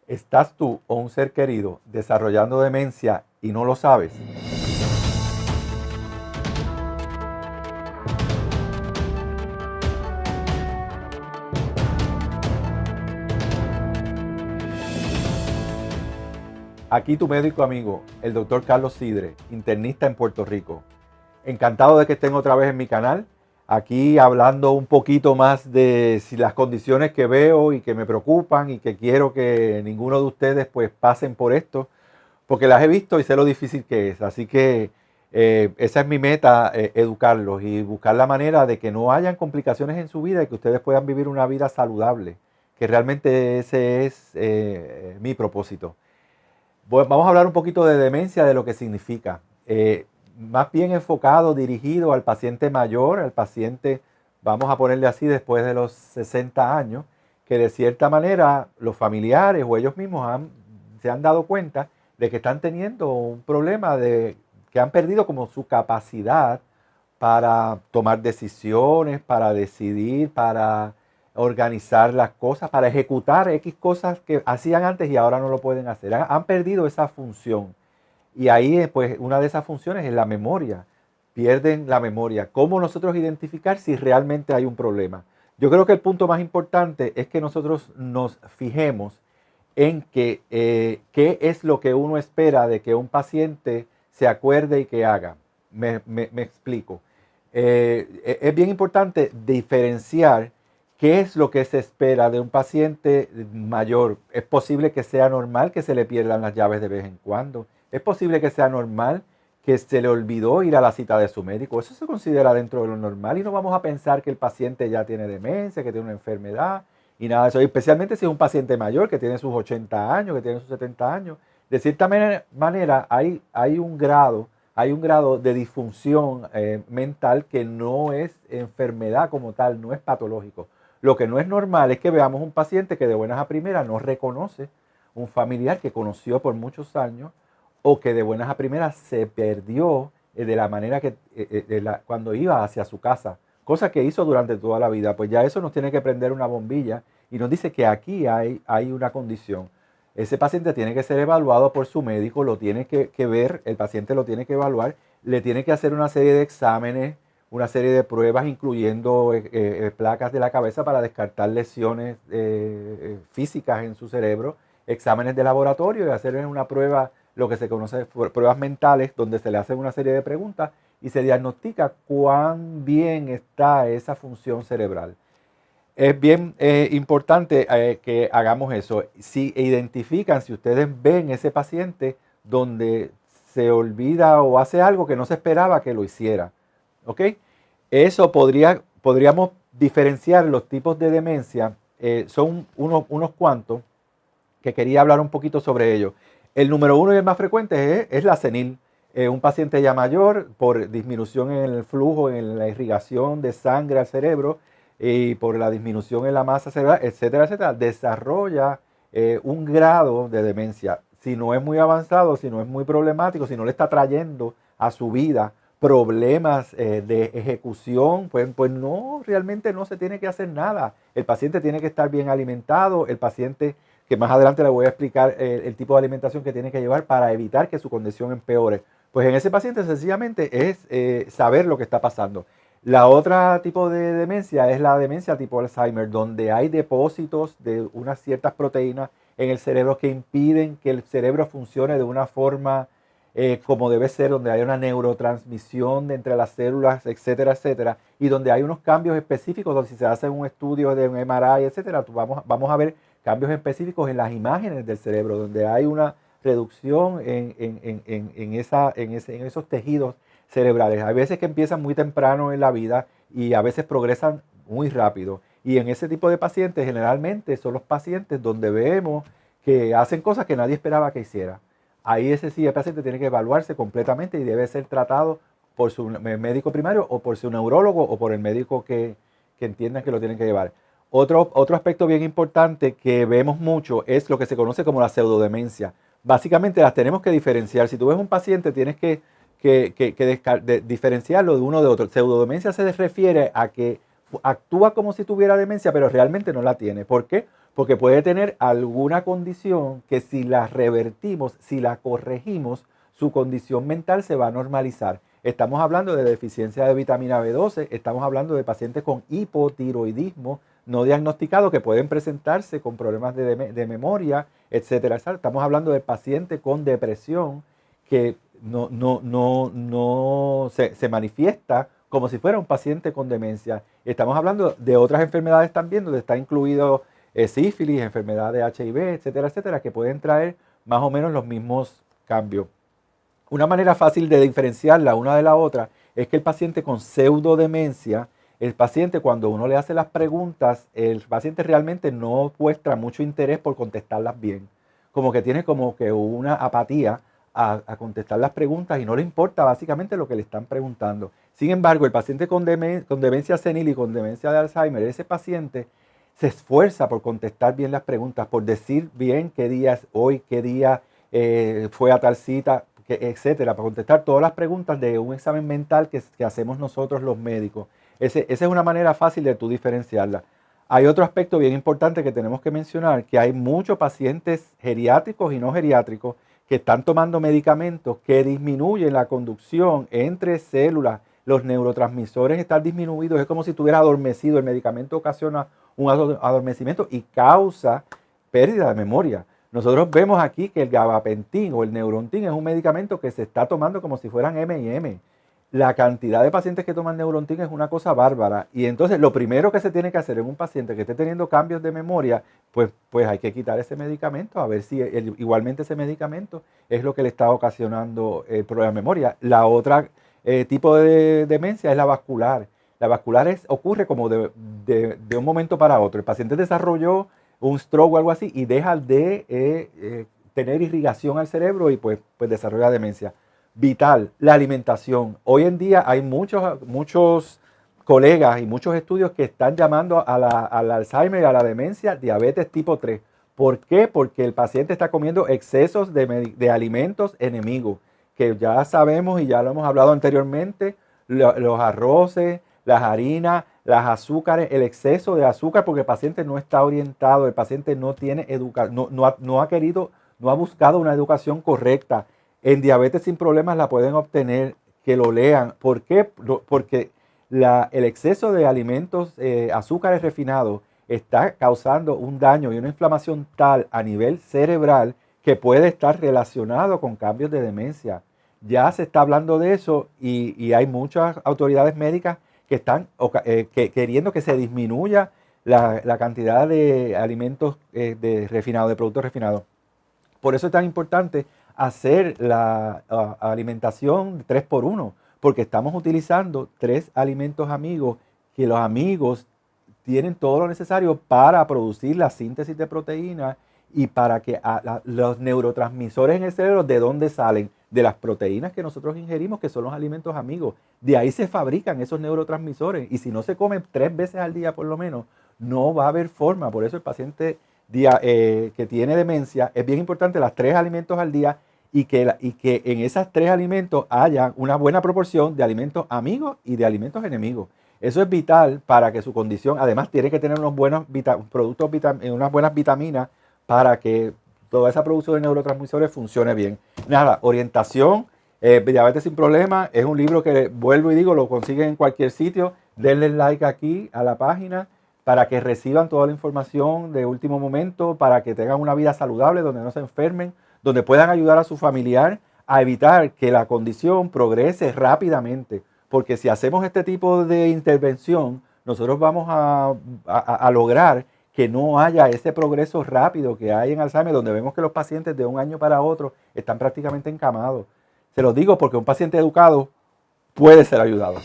¿Estás tú o un ser querido desarrollando demencia y no lo sabes? Aquí tu médico amigo, el doctor Carlos Sidre, internista en Puerto Rico. Encantado de que estén otra vez en mi canal, aquí hablando un poquito más de las condiciones que veo y que me preocupan y que quiero que ninguno de ustedes pues pasen por esto, porque las he visto y sé lo difícil que es. Así que esa es mi meta, educarlos y buscar la manera de que no hayan complicaciones en su vida y que ustedes puedan vivir una vida saludable, que realmente ese es mi propósito. Vamos a hablar un poquito de demencia, de lo que significa. Más bien enfocado, dirigido al paciente mayor, al paciente, vamos a ponerle así, después de los 60 años, que de cierta manera los familiares o ellos mismos se han dado cuenta de que están teniendo un problema de que han perdido como su capacidad para tomar decisiones, para decidir, para organizar las cosas, para ejecutar X cosas que hacían antes y ahora no lo pueden hacer. Han perdido esa función. Y ahí, pues, una de esas funciones es la memoria. Pierden la memoria. ¿Cómo nosotros identificar si realmente hay un problema? Yo creo que el punto más importante es que nosotros nos fijemos en qué es lo que uno espera de que un paciente se acuerde y que haga. Me explico. Es bien importante diferenciar qué es lo que se espera de un paciente mayor. Es posible que sea normal que se le pierdan las llaves de vez en cuando. Es posible que sea normal que se le olvidó ir a la cita de su médico. Eso se considera dentro de lo normal y no vamos a pensar que el paciente ya tiene demencia, que tiene una enfermedad y nada de eso. Y especialmente si es un paciente mayor que tiene sus 80 años, que tiene sus 70 años. De cierta manera hay un grado de disfunción mental que no es enfermedad como tal, no es patológico. Lo que no es normal es que veamos un paciente que de buenas a primeras no reconoce un familiar que conoció por muchos años o que de buenas a primeras se perdió de la manera que cuando iba hacia su casa, cosa que hizo durante toda la vida. Pues ya eso nos tiene que prender una bombilla y nos dice que aquí hay una condición. Ese paciente tiene que ser evaluado por su médico, lo tiene que ver, el paciente lo tiene que evaluar, le tiene que hacer una serie de exámenes, una serie de pruebas, incluyendo placas de la cabeza para descartar lesiones físicas en su cerebro, exámenes de laboratorio y hacer una prueba, lo que se conoce pruebas mentales, donde se le hace una serie de preguntas y se diagnostica cuán bien está esa función cerebral. Es bien importante que hagamos eso. Si identifican, si ustedes ven ese paciente donde se olvida o hace algo que no se esperaba que lo hiciera, ¿ok? Eso podríamos diferenciar los tipos de demencia. Son unos cuantos que quería hablar un poquito sobre ello. El número uno y el más frecuente es la senil. Un paciente ya mayor, por disminución en el flujo, en la irrigación de sangre al cerebro y por la disminución en la masa cerebral, etcétera, etcétera, desarrolla un grado de demencia. Si no es muy avanzado, si no es muy problemático, si no le está trayendo a su vida problemas de ejecución, pues no, realmente no se tiene que hacer nada. El paciente tiene que estar bien alimentado, el paciente, que más adelante le voy a explicar el tipo de alimentación que tiene que llevar para evitar que su condición empeore. Pues en ese paciente sencillamente es saber lo que está pasando. La otra tipo de demencia es la demencia tipo Alzheimer, donde hay depósitos de unas ciertas proteínas en el cerebro que impiden que el cerebro funcione de una forma como debe ser, donde hay una neurotransmisión entre las células, etcétera, etcétera, y donde hay unos cambios específicos, donde si se hace un estudio de un MRI, etcétera, vamos a ver cambios específicos en las imágenes del cerebro, donde hay una reducción en esos tejidos cerebrales. Hay veces que empiezan muy temprano en la vida y a veces progresan muy rápido. Y en ese tipo de pacientes generalmente son los pacientes donde vemos que hacen cosas que nadie esperaba que hiciera. Ahí ese sí, el paciente tiene que evaluarse completamente y debe ser tratado por su médico primario o por su neurólogo o por el médico que entiendan que lo tienen que llevar. Otro aspecto bien importante que vemos mucho es lo que se conoce como la pseudodemencia. Básicamente las tenemos que diferenciar. Si tú ves un paciente, tienes que diferenciarlo de uno de otro. Pseudodemencia se refiere a que actúa como si tuviera demencia, pero realmente no la tiene. ¿Por qué? Porque puede tener alguna condición que si la revertimos, si la corregimos, su condición mental se va a normalizar. Estamos hablando de deficiencia de vitamina B12, estamos hablando de pacientes con hipotiroidismo no diagnosticado que pueden presentarse con problemas de memoria, etcétera. Estamos hablando de pacientes con depresión que no se manifiesta como si fuera un paciente con demencia. Estamos hablando de otras enfermedades también, donde está incluido sífilis, enfermedad de HIV, etcétera, etcétera, que pueden traer más o menos los mismos cambios. Una manera fácil de diferenciarla una de la otra es que el paciente con pseudodemencia, el paciente cuando uno le hace las preguntas, el paciente realmente no muestra mucho interés por contestarlas bien. Como que tiene como que una apatía a contestar las preguntas y no le importa básicamente lo que le están preguntando. Sin embargo, el paciente con demencia senil y con demencia de Alzheimer, ese paciente se esfuerza por contestar bien las preguntas, por decir bien qué día es hoy, qué día fue a tal cita, etcétera, para contestar todas las preguntas de un examen mental que hacemos nosotros los médicos. Esa es una manera fácil de tú diferenciarla. Hay otro aspecto bien importante que tenemos que mencionar, que hay muchos pacientes geriátricos y no geriátricos que están tomando medicamentos que disminuyen la conducción entre células. Los neurotransmisores están disminuidos, es como si estuviera adormecido. El medicamento ocasiona un adormecimiento y causa pérdida de memoria. Nosotros vemos aquí que el gabapentin o el neurontin es un medicamento que se está tomando como si fueran M&M. La cantidad de pacientes que toman neurontin es una cosa bárbara. Y entonces lo primero que se tiene que hacer en un paciente que esté teniendo cambios de memoria, pues hay que quitar ese medicamento, a ver si igualmente ese medicamento es lo que le está ocasionando el problema de memoria. La otra tipo de demencia es la vascular. La vascular ocurre como de un momento para otro. El paciente desarrolló un stroke o algo así y deja de tener irrigación al cerebro y pues desarrolla demencia. Vital, la alimentación. Hoy en día hay muchos colegas y muchos estudios que están llamando al Alzheimer y a la demencia diabetes tipo 3. ¿Por qué? Porque el paciente está comiendo excesos de alimentos enemigos, que ya sabemos y ya lo hemos hablado anteriormente, los arroces, las harinas, las azúcares, el exceso de azúcar, porque el paciente no está orientado, el paciente no tiene no ha buscado una educación correcta. En diabetes sin problemas la pueden obtener, que lo lean. ¿Por qué? Porque el exceso de alimentos, azúcares refinados, está causando un daño y una inflamación tal a nivel cerebral que puede estar relacionado con cambios de demencia. Ya se está hablando de eso y hay muchas autoridades médicas que están queriendo que se disminuya la cantidad de alimentos de productos refinados. Por eso es tan importante hacer la alimentación 3x1, porque estamos utilizando 3 alimentos amigos, que los amigos tienen todo lo necesario para producir la síntesis de proteínas y para que los neurotransmisores en el cerebro, ¿de dónde salen? De las proteínas que nosotros ingerimos, que son los alimentos amigos. De ahí se fabrican esos neurotransmisores y si no se comen 3 veces al día por lo menos, no va a haber forma. Por eso el paciente que tiene demencia, es bien importante las 3 alimentos al día y que en esas 3 alimentos haya una buena proporción de alimentos amigos y de alimentos enemigos. Eso es vital para que su condición, además tiene que tener unos buenos productos, unas buenas vitaminas para que toda esa producción de neurotransmisores funcione bien. Nada, orientación, diabetes sin problemas, es un libro que, vuelvo y digo, lo consiguen en cualquier sitio. Denle like aquí a la página para que reciban toda la información de último momento, para que tengan una vida saludable, donde no se enfermen, donde puedan ayudar a su familiar a evitar que la condición progrese rápidamente. Porque si hacemos este tipo de intervención, nosotros vamos a lograr que no haya ese progreso rápido que hay en Alzheimer, donde vemos que los pacientes de un año para otro están prácticamente encamados. Se los digo porque un paciente educado puede ser ayudado.